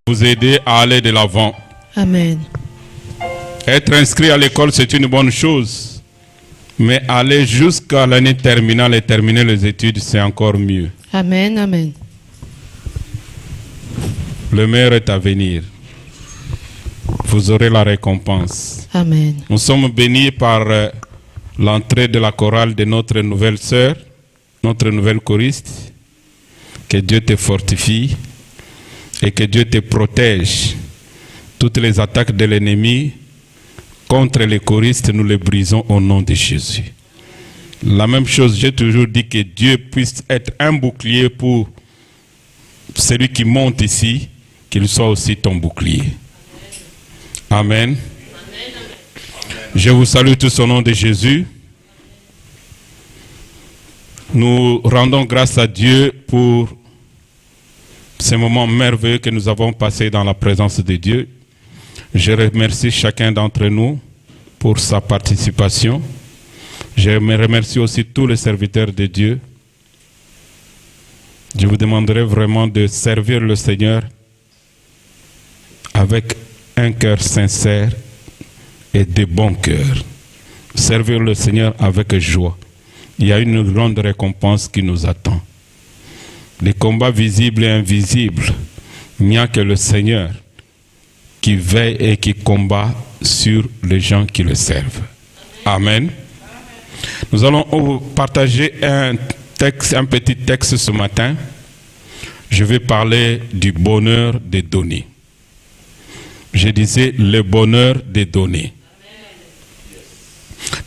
Vous aider à aller de l'avant. Amen. Être inscrit à l'école, c'est une bonne chose. Mais aller jusqu'à l'année terminale et terminer les études, c'est encore mieux. Amen, amen. Le meilleur est à venir. Vous aurez la récompense. Amen. Nous sommes bénis par l'entrée de la chorale de notre nouvelle sœur, notre nouvelle choriste. Que Dieu te fortifie et que Dieu te protège. Toutes les attaques de l'ennemi contre les choristes, nous les brisons au nom de Jésus. La même chose, j'ai toujours dit que Dieu puisse être un bouclier pour celui qui monte ici, qu'il soit aussi ton bouclier. Amen. Je vous salue tous au nom de Jésus. Nous rendons grâce à Dieu pour ce moment merveilleux que nous avons passé dans la présence de Dieu. Je remercie chacun d'entre nous pour sa participation. Je remercie aussi tous les serviteurs de Dieu. Je vous demanderai vraiment de servir le Seigneur avec un cœur sincère et de bon cœur. Servir le Seigneur avec joie. Il y a une grande récompense qui nous attend. Les combats visibles et invisibles, il n'y a que le Seigneur qui veille et qui combat sur les gens qui le servent. Amen. Nous allons partager un petit texte ce matin. Je vais parler du bonheur de donner. Je disais le bonheur de donner.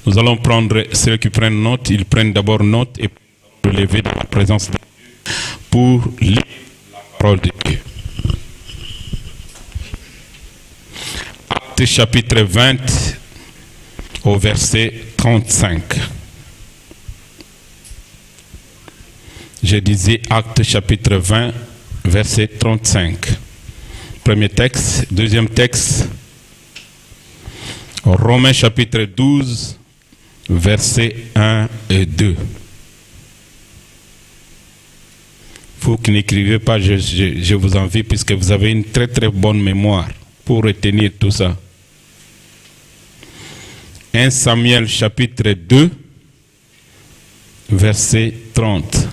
Nous allons prendre ceux qui prennent note, ils prennent d'abord note et se lever dans la présence de Dieu pour lire la parole de Dieu. Actes chapitre 20 au verset 35. Je disais Actes chapitre 20 verset 35. Premier texte. Deuxième texte. Romains chapitre 12 versets 1 et 2. Vous qui n'écrivez pas, je vous envie puisque vous avez une très très bonne mémoire pour retenir tout ça. 1 Samuel chapitre 2 verset 30.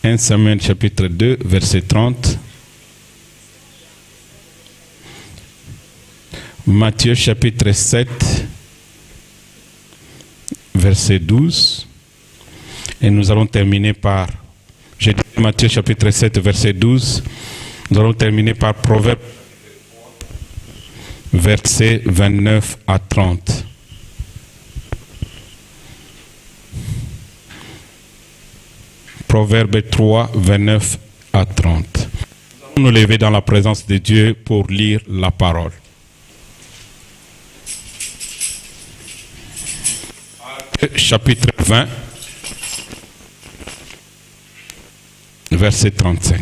« 1 Samuel chapitre 2 verset 30. Matthieu chapitre 7 verset 12. Et nous allons terminer par, j'ai dit Matthieu chapitre 7 verset 12. Nous allons terminer par Proverbe verset 29 à 30. Proverbe 3, 29 à 30. Nous allons nous lever dans la présence de Dieu pour lire la parole. Chapitre 20, verset 35.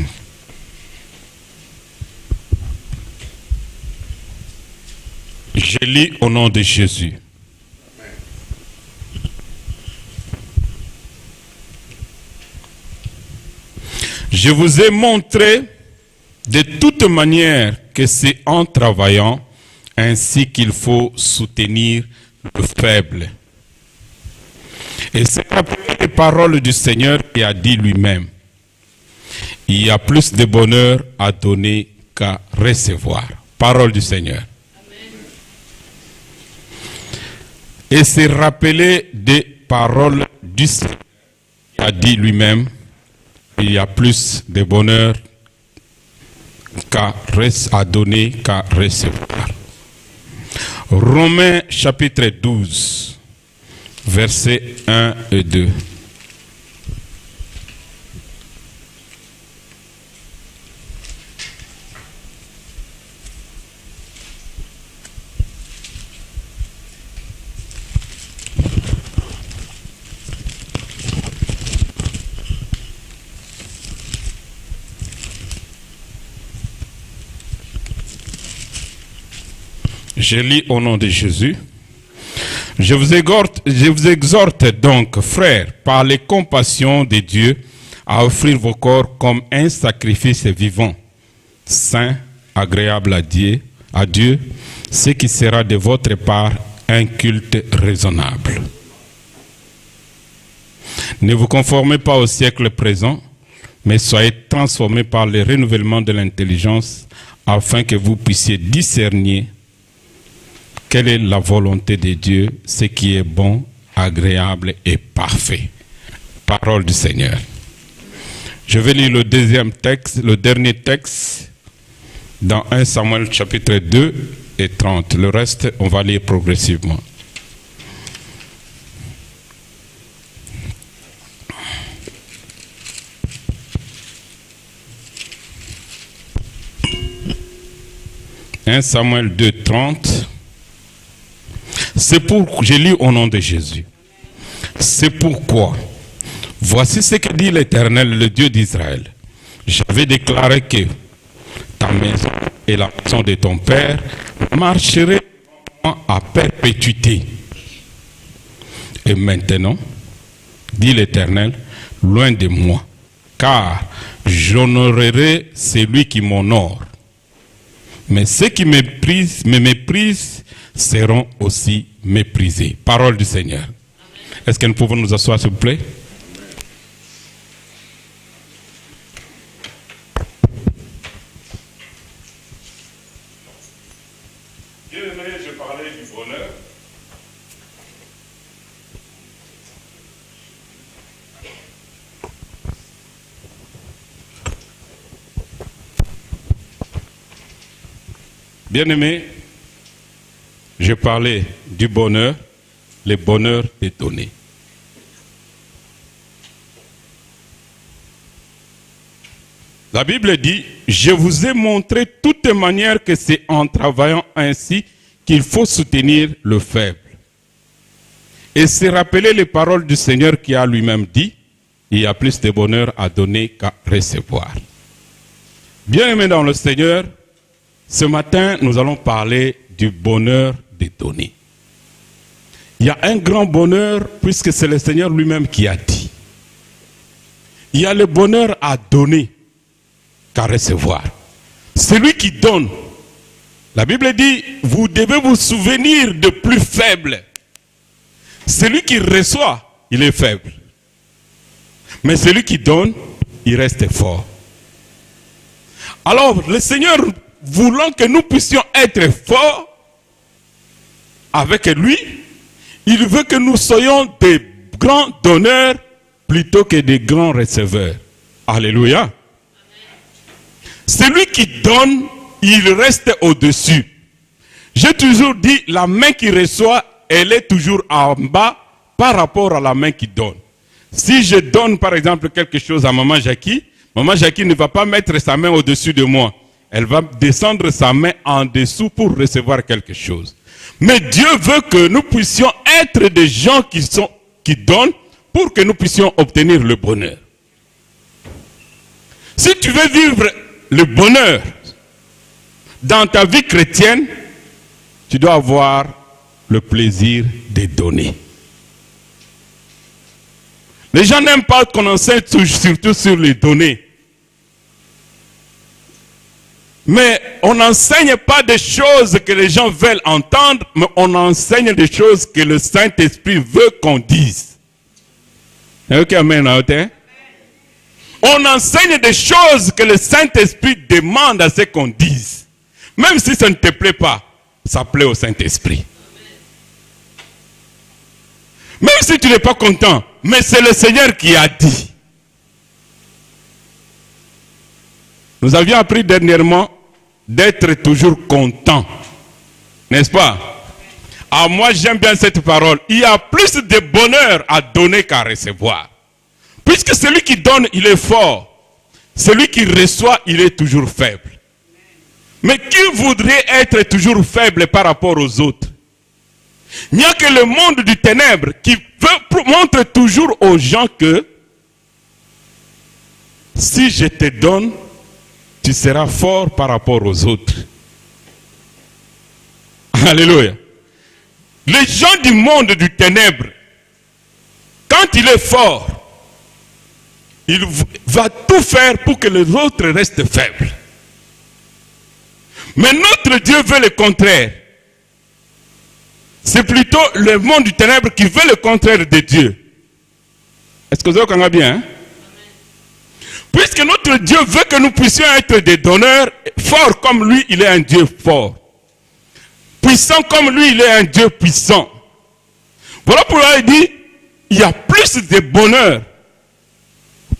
Je lis au nom de Jésus. Je vous ai montré de toute manière que c'est en travaillant ainsi qu'il faut soutenir le faible. Et c'est après les paroles du Seigneur qui a dit lui-même, il y a plus de bonheur à donner qu'à recevoir. Parole du Seigneur. Amen. Et c'est rappeler des paroles du Seigneur qui a dit lui-même, il y a plus de bonheur à donner qu'à recevoir. Romains chapitre 12, versets 1 et 2. Je lis au nom de Jésus. Je vous exhorte donc, frères, par les compassions de Dieu, à offrir vos corps comme un sacrifice vivant, saint, agréable à Dieu, ce qui sera de votre part un culte raisonnable. Ne vous conformez pas au siècle présent, mais soyez transformés par le renouvellement de l'intelligence, afin que vous puissiez discerner quelle est la volonté de Dieu, ce qui est bon, agréable et parfait. Parole du Seigneur. Je vais lire le dernier texte, dans 1 Samuel chapitre 2 et 30. Le reste, on va lire progressivement. « 1 Samuel 2, 30. Je lis au nom de Jésus. C'est pourquoi, voici ce que dit l'Éternel, le Dieu d'Israël. J'avais déclaré que ta maison et la maison de ton père marcheraient à perpétuité. Et maintenant, dit l'Éternel, loin de moi, car j'honorerai celui qui m'honore. Mais ceux qui me méprisent seront aussi méprisés. Parole du Seigneur. Est-ce que nous pouvons nous asseoir, s'il vous plaît? Bien-aimé, je parlais du bonheur. Bien-aimé, je parlais du bonheur, le bonheur est donné. La Bible dit, je vous ai montré toutes les manières que c'est en travaillant ainsi qu'il faut soutenir le faible. Et c'est rappeler les paroles du Seigneur qui a lui-même dit, il y a plus de bonheur à donner qu'à recevoir. Bien-aimé dans le Seigneur, ce matin, nous allons parler du bonheur de donner. Il y a un grand bonheur puisque c'est le Seigneur lui-même qui a dit. Il y a le bonheur à donner qu'à recevoir. Celui qui donne, la Bible dit, vous devez vous souvenir de plus faible. Celui qui reçoit, il est faible. Mais celui qui donne, il reste fort. Alors, le Seigneur, voulant que nous puissions être forts avec lui, il veut que nous soyons des grands donneurs plutôt que des grands receveurs. Alléluia. Celui qui donne, il reste au-dessus. J'ai toujours dit, la main qui reçoit, elle est toujours en bas par rapport à la main qui donne. Si je donne par exemple quelque chose à Maman Jackie ne va pas mettre sa main au-dessus de moi. Elle va descendre sa main en dessous pour recevoir quelque chose. Mais Dieu veut que nous puissions être des gens qui donnent pour que nous puissions obtenir le bonheur. Si tu veux vivre le bonheur dans ta vie chrétienne, tu dois avoir le plaisir de donner. Les gens n'aiment pas qu'on enseigne surtout sur les données. Mais on n'enseigne pas des choses que les gens veulent entendre, mais on enseigne des choses que le Saint-Esprit veut qu'on dise. Ok, amen. On enseigne des choses que le Saint-Esprit demande à ce qu'on dise. Même si ça ne te plaît pas, ça plaît au Saint-Esprit. Même si tu n'es pas content, mais c'est le Seigneur qui a dit. Nous avions appris dernièrement d'être toujours content. N'est-ce pas? Ah, moi j'aime bien cette parole. Il y a plus de bonheur à donner qu'à recevoir. Puisque celui qui donne, il est fort. Celui qui reçoit, il est toujours faible. Mais qui voudrait être toujours faible par rapport aux autres? Il n'y a que le monde du ténèbre qui montre toujours aux gens que si je te donne, tu seras fort par rapport aux autres. Alléluia. Les gens du monde du ténèbre, quand il est fort, il va tout faire pour que les autres restent faibles. Mais notre Dieu veut le contraire. C'est plutôt le monde du ténèbre qui veut le contraire de Dieu. Est-ce que vous avez bien? Hein? Puisque notre Dieu veut que nous puissions être des donneurs forts comme lui, il est un Dieu fort. Puissant comme lui, il est un Dieu puissant. Voilà pourquoi il dit, il y a plus de bonheur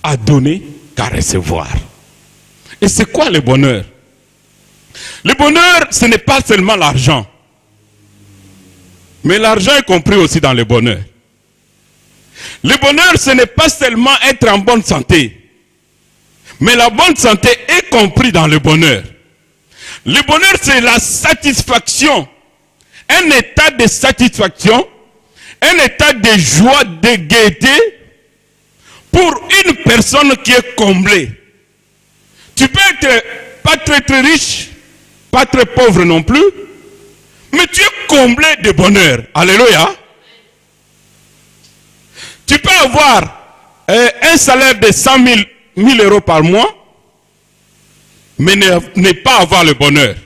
à donner qu'à recevoir. Et c'est quoi le bonheur? Le bonheur, ce n'est pas seulement l'argent. Mais l'argent est compris aussi dans le bonheur. Le bonheur, ce n'est pas seulement être en bonne santé. Mais la bonne santé est compris dans le bonheur. Le bonheur, c'est la satisfaction. Un état de satisfaction, un état de joie, de gaieté pour une personne qui est comblée. Tu peux être pas très très riche, pas très pauvre non plus, mais tu es comblé de bonheur. Alléluia. Tu peux avoir un salaire de 100 000 euros par mois, mais ne pas avoir le bonheur.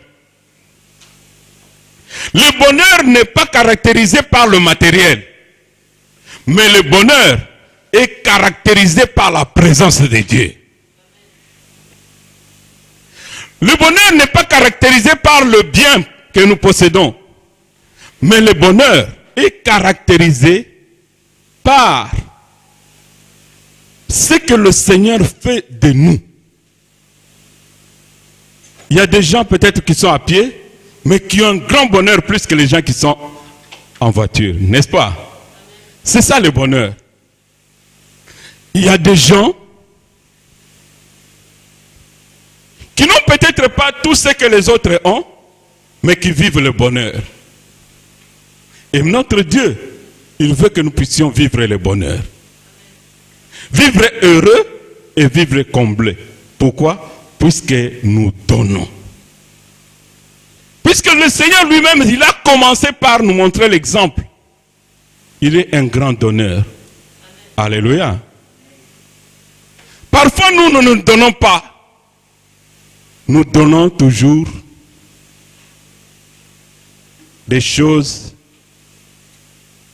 Le bonheur n'est pas caractérisé par le matériel, mais le bonheur est caractérisé par la présence de Dieu. Le bonheur n'est pas caractérisé par le bien que nous possédons, mais le bonheur est caractérisé par ce que le Seigneur fait de nous. Il y a des gens peut-être qui sont à pied, mais qui ont un grand bonheur plus que les gens qui sont en voiture, n'est-ce pas? C'est ça le bonheur. Il y a des gens qui n'ont peut-être pas tout ce que les autres ont, mais qui vivent le bonheur. Et notre Dieu, il veut que nous puissions vivre le bonheur. Vivre heureux et vivre comblé. Pourquoi? Puisque nous donnons. Puisque le Seigneur lui-même, il a commencé par nous montrer l'exemple. Il est un grand donneur. Alléluia. Parfois, nous ne nous donnons pas. Nous donnons toujours des choses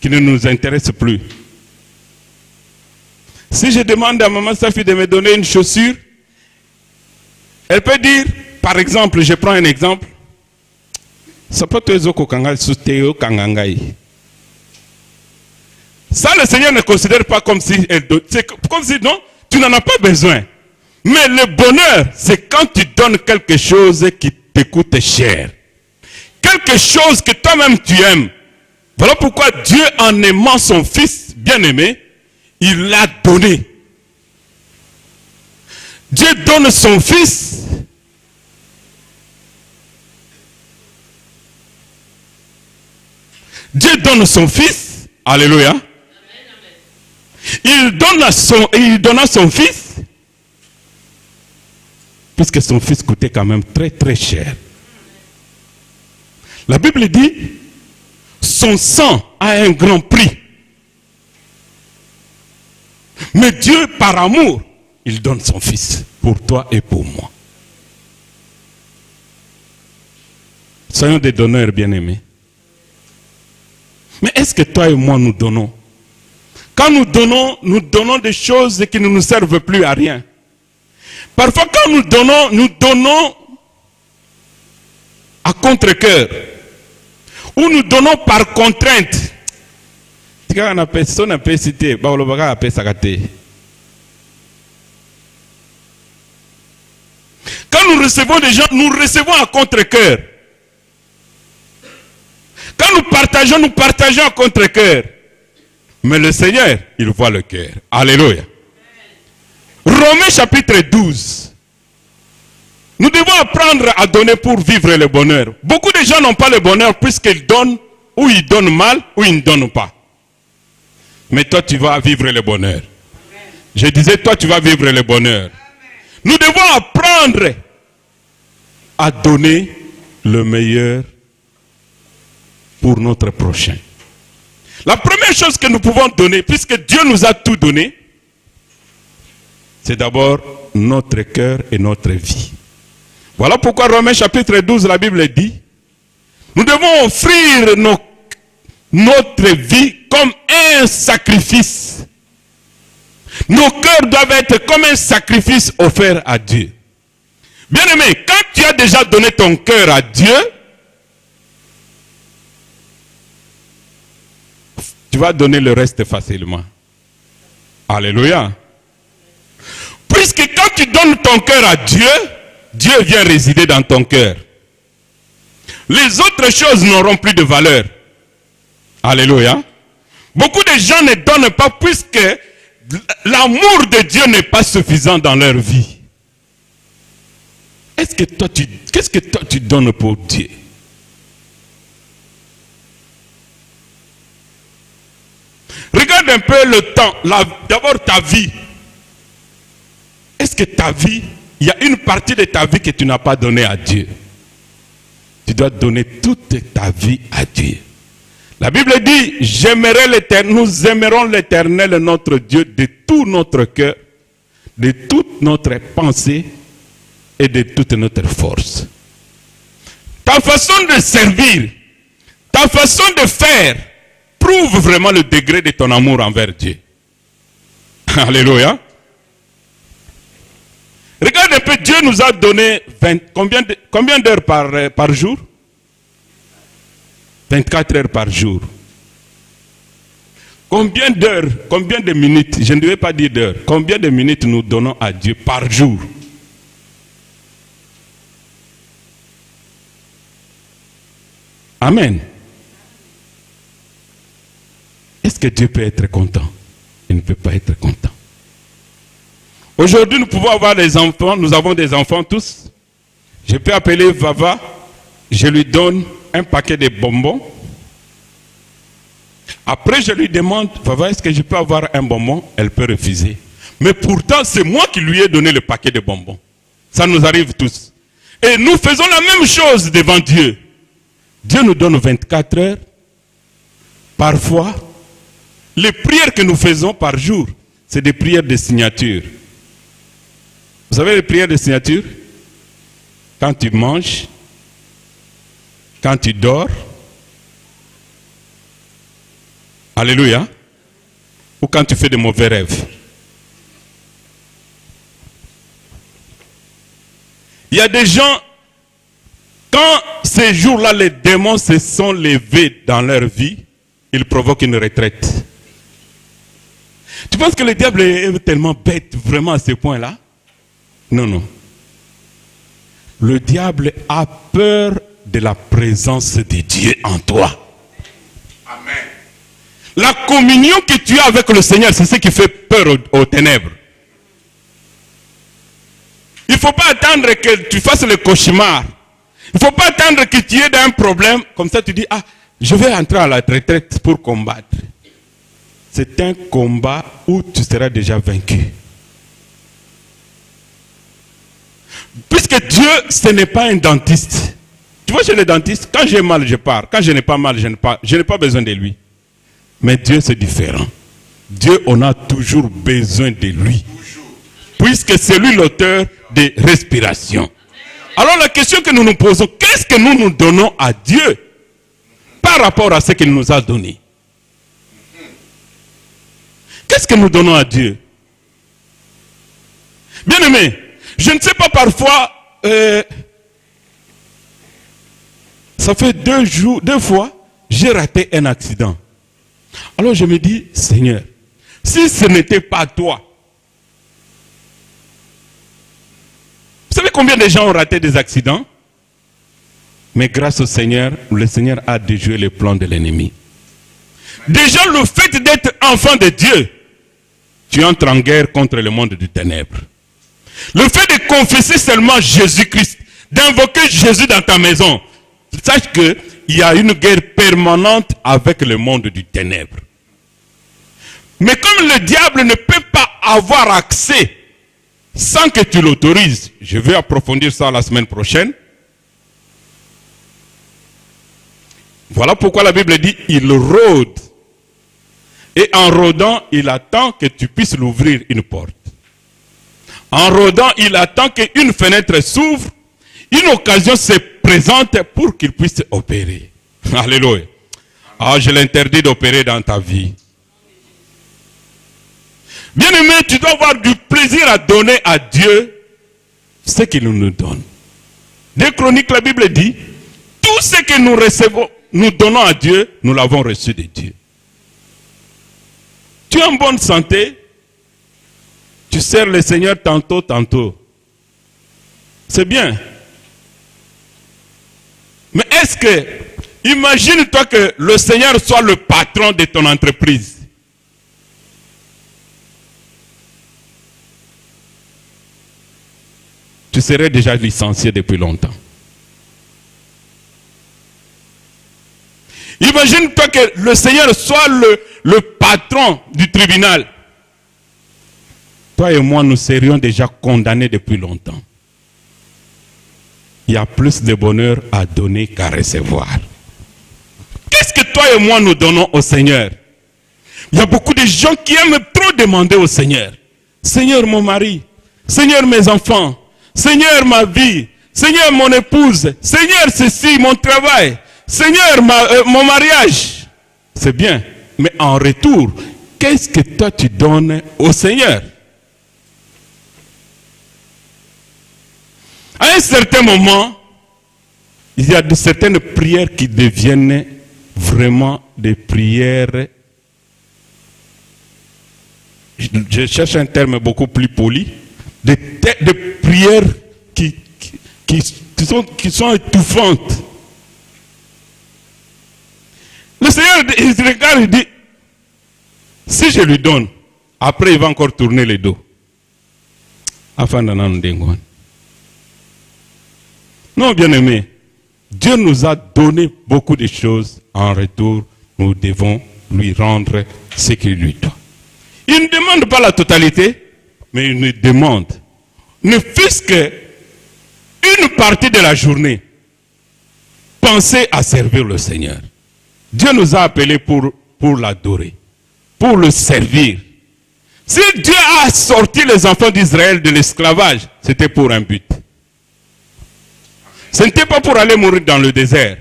qui ne nous intéressent plus. Si je demande à maman Safi de me donner une chaussure, elle peut dire, par exemple, je prends un exemple, ça, le Seigneur ne considère pas comme si elle donne. C'est comme si non, tu n'en as pas besoin. Mais le bonheur, c'est quand tu donnes quelque chose qui te coûte cher. Quelque chose que toi-même tu aimes. Voilà pourquoi Dieu, en aimant son Fils bien-aimé, il l'a donné. Dieu donne son Fils. Dieu donne son Fils. Alléluia. Il donna son Fils. Puisque son Fils coûtait quand même très très cher. La Bible dit, son sang a un grand prix. Mais Dieu, par amour, il donne son Fils pour toi et pour moi. Soyons des donneurs bien-aimés. Mais est-ce que toi et moi nous donnons? Quand nous donnons des choses qui ne nous servent plus à rien. Parfois quand nous donnons à contre-cœur. Ou nous donnons par contrainte. Quand nous recevons des gens, nous recevons à contre-cœur. Quand nous partageons à contre-cœur. Mais le Seigneur, il voit le cœur. Alléluia. Romains chapitre 12. Nous devons apprendre à donner pour vivre le bonheur. Beaucoup de gens n'ont pas le bonheur puisqu'ils donnent, ou ils donnent mal, ou ils ne donnent pas. Mais toi, tu vas vivre le bonheur. Je disais, toi, tu vas vivre le bonheur. Nous devons apprendre à donner le meilleur pour notre prochain. La première chose que nous pouvons donner, puisque Dieu nous a tout donné, c'est d'abord notre cœur et notre vie. Voilà pourquoi Romains chapitre 12, la Bible dit, nous devons offrir notre vie comme un sacrifice. Nos cœurs doivent être comme un sacrifice offert à Dieu. Bien-aimé, quand tu as déjà donné ton cœur à Dieu, tu vas donner le reste facilement. Alléluia. Puisque quand tu donnes ton cœur à Dieu, Dieu vient résider dans ton cœur. Les autres choses n'auront plus de valeur. Alléluia. Beaucoup de gens ne donnent pas puisque l'amour de Dieu n'est pas suffisant dans leur vie. Qu'est-ce que toi tu donnes pour Dieu? Regarde un peu le temps, d'abord ta vie. Est-ce que ta vie, il y a une partie de ta vie que tu n'as pas donnée à Dieu? Tu dois donner toute ta vie à Dieu. La Bible dit, j'aimerai l'Éternel, nous aimerons l'Éternel notre Dieu de tout notre cœur, de toute notre pensée et de toute notre force. Ta façon de servir, ta façon de faire, prouve vraiment le degré de ton amour envers Dieu. Alléluia. Regarde un peu, Dieu nous a donné combien d'heures par jour? 24 heures par jour. Combien d'heures, combien de minutes, je ne devais pas dire d'heures, combien de minutes nous donnons à Dieu par jour? Amen. Est-ce que Dieu peut être content? Il ne peut pas être content. Aujourd'hui, nous pouvons avoir des enfants, nous avons des enfants tous. Je peux appeler Vava, je lui donne un paquet de bonbons. Après, je lui demande, Vava, est-ce que je peux avoir un bonbon? Elle peut refuser. Mais pourtant, c'est moi qui lui ai donné le paquet de bonbons. Ça nous arrive tous. Et nous faisons la même chose devant Dieu. Dieu nous donne 24 heures. Parfois, les prières que nous faisons par jour, c'est des prières de signature. Vous savez les prières de signature? Quand tu manges, quand tu dors, alléluia, ou quand tu fais de mauvais rêves. Il y a des gens, quand ces jours-là, les démons se sont levés dans leur vie, ils provoquent une retraite. Tu penses que le diable est tellement bête vraiment à ce point-là? Non, non. Le diable a peur de la présence de Dieu en toi. Amen. La communion que tu as avec le Seigneur, c'est ce qui fait peur aux ténèbres. Il ne faut pas attendre que tu fasses le cauchemar. Il ne faut pas attendre que tu aies un problème. Comme ça, tu dis, ah, je vais entrer à la retraite pour combattre. C'est un combat où tu seras déjà vaincu. Puisque Dieu, ce n'est pas un dentiste. Tu vois, chez le dentiste, quand j'ai mal, je pars. Quand je n'ai pas mal, je n'ai pas besoin de lui. Mais Dieu, c'est différent. Dieu, on a toujours besoin de lui. Puisque c'est lui l'auteur des respirations. Alors la question que nous nous posons, qu'est-ce que nous nous donnons à Dieu par rapport à ce qu'il nous a donné? Qu'est-ce que nous donnons à Dieu? Bien-aimé, je ne sais pas parfois, ça fait 2 fois, j'ai raté un accident. Alors je me dis, Seigneur, si ce n'était pas toi, vous savez combien de gens ont raté des accidents? Mais grâce au Seigneur, le Seigneur a déjoué les plans de l'ennemi. Déjà le fait d'être enfant de Dieu, tu entres en guerre contre le monde du ténèbre. Le fait de confesser seulement Jésus-Christ, d'invoquer Jésus dans ta maison, sache qu'il y a une guerre permanente avec le monde du ténèbre. Mais comme le diable ne peut pas avoir accès sans que tu l'autorises, je vais approfondir ça la semaine prochaine. Voilà pourquoi la Bible dit, il rôde. Et en rôdant, il attend que tu puisses l'ouvrir une porte. En rôdant, il attend qu'une fenêtre s'ouvre, une occasion se présente pour qu'il puisse opérer. Alléluia. Ah, je l'interdis d'opérer dans ta vie. Bien-aimé, tu dois avoir du plaisir à donner à Dieu ce qu'il nous donne. Des Chroniques, la Bible dit, tout ce que nous recevons, nous donnons à Dieu, nous l'avons reçu de Dieu. Tu es en bonne santé, tu sers le Seigneur tantôt, tantôt. C'est bien. Mais est-ce que, imagine-toi que le Seigneur soit le patron de ton entreprise. Tu serais déjà licencié depuis longtemps. Imagine-toi que le Seigneur soit le patron du tribunal. Toi et moi, nous serions déjà condamnés depuis longtemps. Il y a plus de bonheur à donner qu'à recevoir. Qu'est-ce que toi et moi nous donnons au Seigneur? Il y a beaucoup de gens qui aiment trop demander au Seigneur. Seigneur mon mari, Seigneur mes enfants, Seigneur ma vie, Seigneur mon épouse, Seigneur ceci, mon travail, Seigneur mon mariage. C'est bien, mais en retour, qu'est-ce que toi tu donnes au Seigneur? À un certain moment, il y a de certaines prières qui deviennent vraiment des prières. Je cherche un terme beaucoup plus poli. Des prières qui sont étouffantes. Le Seigneur, il regarde et dit, si je lui donne, après il va encore tourner le dos. Non, bien-aimé, Dieu nous a donné beaucoup de choses. En retour, nous devons lui rendre ce qu'il lui doit. Il ne demande pas la totalité, mais il nous demande, ne fût-ce qu'une partie de la journée, pensez à servir le Seigneur. Dieu nous a appelés pour l'adorer, pour le servir. Si Dieu a sorti les enfants d'Israël de l'esclavage, c'était pour un but. Ce n'était pas pour aller mourir dans le désert,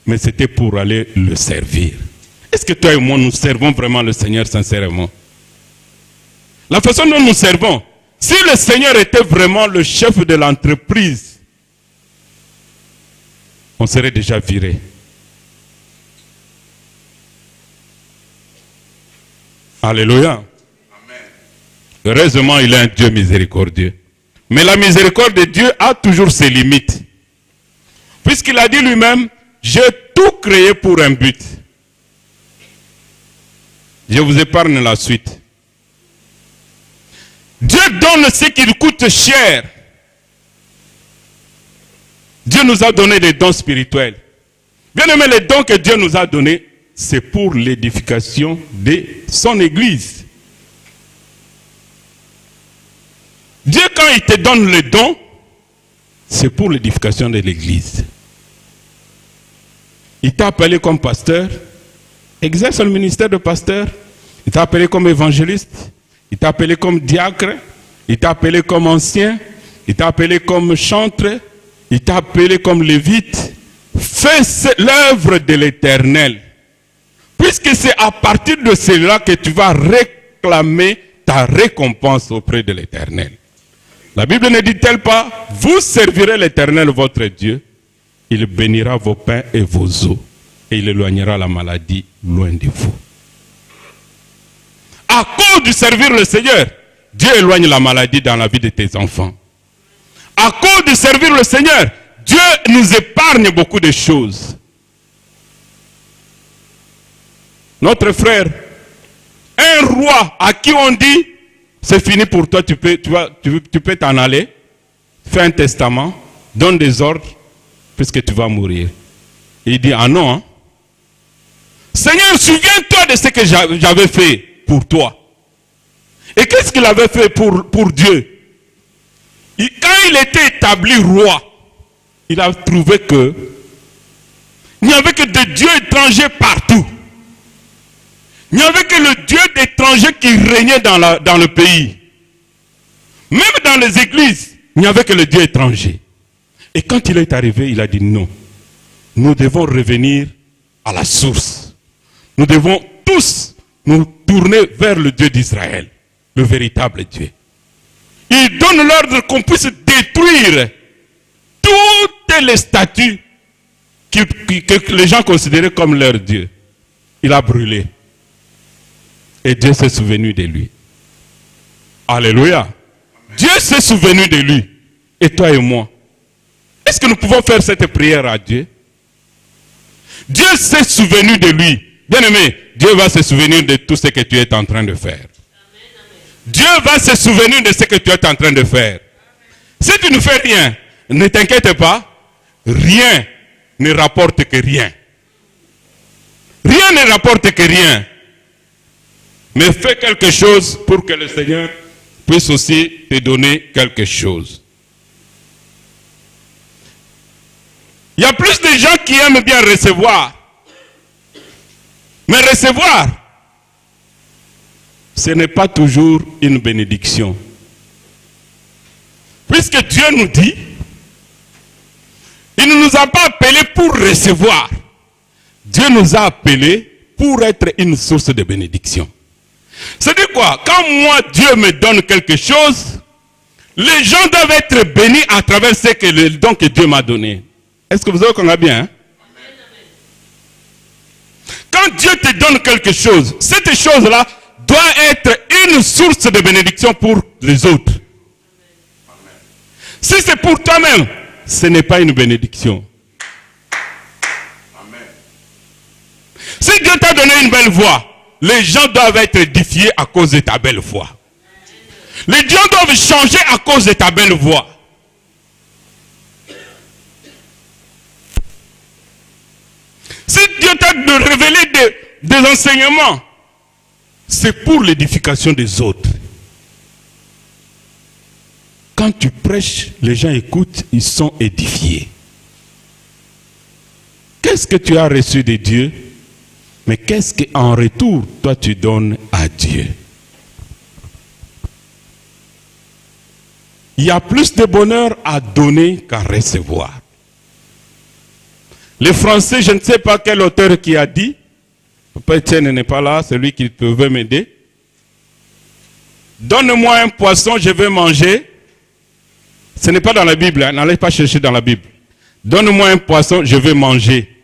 mais c'était pour aller le servir. Est-ce que toi et moi, nous servons vraiment le Seigneur sincèrement? La façon dont nous servons, si le Seigneur était vraiment le chef de l'entreprise, on serait déjà viré. Alléluia. Amen. Heureusement, il est un Dieu miséricordieux. Mais la miséricorde de Dieu a toujours ses limites. Puisqu'il a dit lui-même, j'ai tout créé pour un but. Je vous épargne la suite. Dieu donne ce qui coûte cher. Dieu nous a donné des dons spirituels. Bien aimé, les dons que Dieu nous a donnés, c'est pour l'édification de son Église. Dieu, quand il te donne les dons, c'est pour l'édification de l'Église. Il t'a appelé comme pasteur, exerce le ministère de pasteur. Il t'a appelé comme évangéliste. Il t'a appelé comme diacre. Il t'a appelé comme ancien. Il t'a appelé comme chantre. Il t'a appelé comme lévite. Fais l'œuvre de l'Éternel. Puisque c'est à partir de cela que tu vas réclamer ta récompense auprès de l'Éternel. La Bible ne dit-elle pas, vous servirez l'Éternel votre Dieu, il bénira vos pains et vos eaux, et il éloignera la maladie loin de vous. À cause de servir le Seigneur, Dieu éloigne la maladie dans la vie de tes enfants. À cause de servir le Seigneur, Dieu nous épargne beaucoup de choses. Notre frère, un roi à qui on dit, c'est fini pour toi, tu peux t'en aller, fais un testament, donne des ordres, puisque tu vas mourir. Et il dit, ah non, hein? Seigneur, souviens-toi de ce que j'avais fait pour toi. Et qu'est-ce qu'il avait fait pour Dieu? Quand il était établi roi, il a trouvé que il n'y avait que des dieux étrangers partout. Il n'y avait que le Dieu d'étrangers qui régnait dans le pays. Même dans les églises, il n'y avait que le Dieu étranger. Et quand il est arrivé, il a dit non. Nous devons revenir à la source. Nous devons tous nous tourner vers le Dieu d'Israël, le véritable Dieu. Il donne l'ordre qu'on puisse détruire toutes les statues que les gens considéraient comme leur Dieu. Il a brûlé. Et Dieu s'est souvenu de lui. Alléluia. Dieu s'est souvenu de lui. Et toi et moi. Est-ce que nous pouvons faire cette prière à Dieu? Dieu s'est souvenu de lui. Bien-aimé, Dieu va se souvenir de tout ce que tu es en train de faire. Dieu va se souvenir de ce que tu es en train de faire. Si tu ne fais rien, ne t'inquiète pas, rien ne rapporte que rien. Rien ne rapporte que rien. Mais fais quelque chose pour que le Seigneur puisse aussi te donner quelque chose. Il y a plus de gens qui aiment bien recevoir. Mais recevoir, ce n'est pas toujours une bénédiction. Puisque Dieu nous dit, il ne nous a pas appelés pour recevoir. Dieu nous a appelés pour être une source de bénédiction. C'est-à-dire quoi? Quand moi, Dieu me donne quelque chose, les gens doivent être bénis à travers le don que Dieu m'a donné. Est-ce que vous avez compris bien? Hein? Quand Dieu te donne quelque chose, cette chose-là doit être une source de bénédiction pour les autres. Si c'est pour toi-même, ce n'est pas une bénédiction. Si Dieu t'a donné une belle voix, les gens doivent être édifiés à cause de ta belle voix. Les gens doivent changer à cause de ta belle voix. Si Dieu t'a révélé des enseignements, c'est pour l'édification des autres. Quand tu prêches, les gens écoutent, ils sont édifiés. Qu'est-ce que tu as reçu de Dieu? Mais qu'est-ce qu'en retour, toi, tu donnes à Dieu? Il y a plus de bonheur à donner qu'à recevoir. Les Français, je ne sais pas quel auteur qui a dit, Papa Etienne n'est pas là, c'est lui qui pouvait m'aider. Donne-moi un poisson, je vais manger. Ce n'est pas dans la Bible, hein, n'allez pas chercher dans la Bible. Donne-moi un poisson, je vais manger.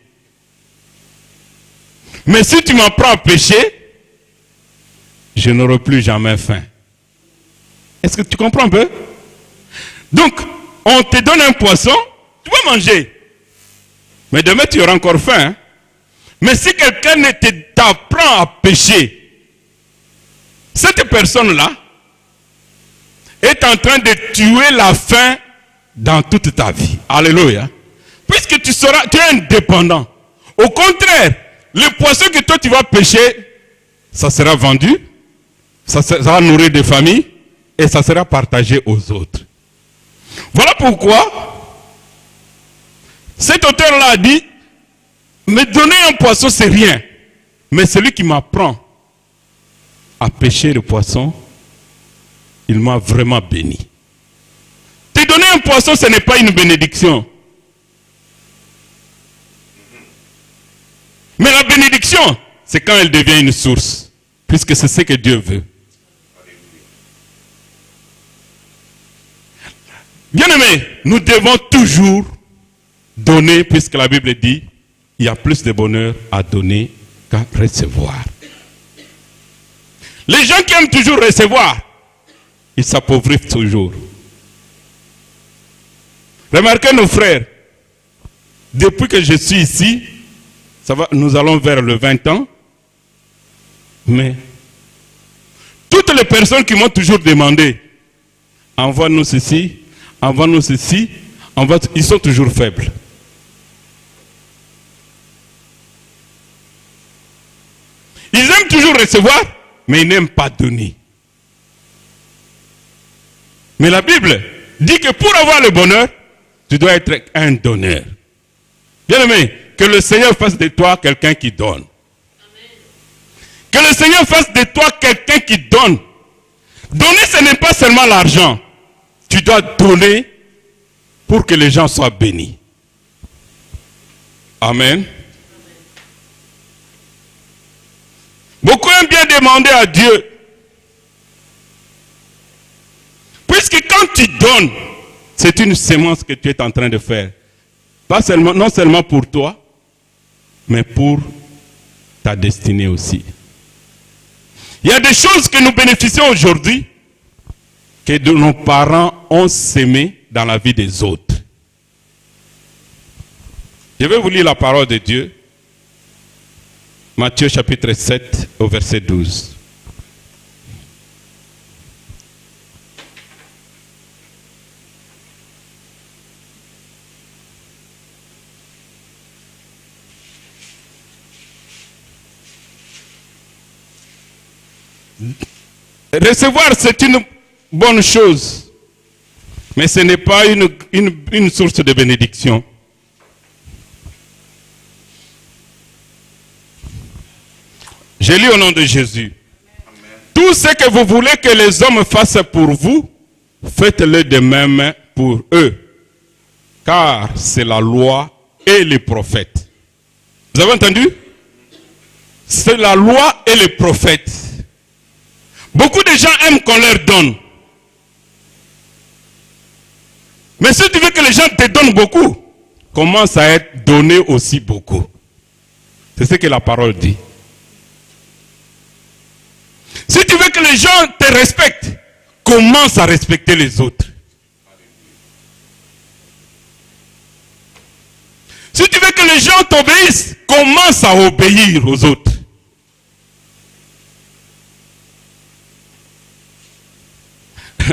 Mais si tu m'apprends à pêcher, je n'aurai plus jamais faim. Est-ce que tu comprends un peu? Donc, on te donne un poisson, tu vas manger. Mais demain, tu auras encore faim. Hein? Mais si quelqu'un t'apprend à pêcher, cette personne-là est en train de tuer la faim dans toute ta vie. Alléluia. Puisque tu es indépendant. Au contraire, le poisson que toi tu vas pêcher, ça sera vendu, ça sera nourrir des familles et ça sera partagé aux autres. Voilà pourquoi cet auteur-là a dit, me donner un poisson c'est rien, mais celui qui m'apprend à pêcher le poisson, il m'a vraiment béni. Te donner un poisson, ce n'est pas une bénédiction. Mais la bénédiction, c'est quand elle devient une source, puisque c'est ce que Dieu veut. Bien-aimés, nous devons toujours donner, puisque la Bible dit, il y a plus de bonheur à donner qu'à recevoir. Les gens qui aiment toujours recevoir, ils s'appauvrissent toujours. Remarquez nos frères, depuis que je suis ici, nous allons vers le 20 ans, mais toutes les personnes qui m'ont toujours demandé, envoie-nous ceci, envoie-nous ceci, ils sont toujours faibles. Ils aiment toujours recevoir, mais ils n'aiment pas donner. Mais la Bible dit que pour avoir le bonheur, tu dois être un donneur. Bien-aimé, que le Seigneur fasse de toi quelqu'un qui donne. Que le Seigneur fasse de toi quelqu'un qui donne. Donner, ce n'est pas seulement l'argent. tu dois donner pour que les gens soient bénis. Amen. Beaucoup aiment bien demander à Dieu. Puisque quand tu donnes, c'est une sémence que tu es en train de faire. Pas seulement, non seulement pour toi, mais pour ta destinée aussi. Il y a des choses que nous bénéficions aujourd'hui que nos parents ont sémées dans la vie des autres. Je vais vous lire la parole de Dieu. Matthieu chapitre 7 au verset 12. Recevoir, c'est une bonne chose, mais ce n'est pas une source de bénédiction. Je lis au nom de Jésus. Amen. Tout ce que vous voulez que les hommes fassent pour vous, faites-le de même pour eux, car c'est la loi et les prophètes. Vous avez entendu? C'est la loi et les prophètes. Beaucoup de gens aiment qu'on leur donne. Mais si tu veux que les gens te donnent beaucoup, commence à être donné aussi beaucoup. C'est ce que la parole dit. Si tu veux que les gens te respectent, commence à respecter les autres. Si tu veux que les gens t'obéissent, commence à obéir aux autres.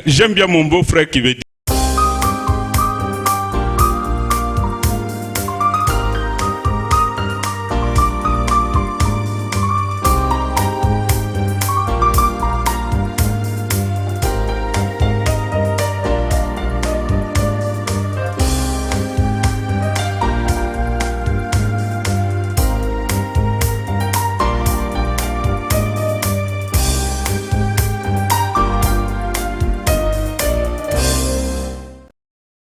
J'aime bien mon beau-frère qui veut dire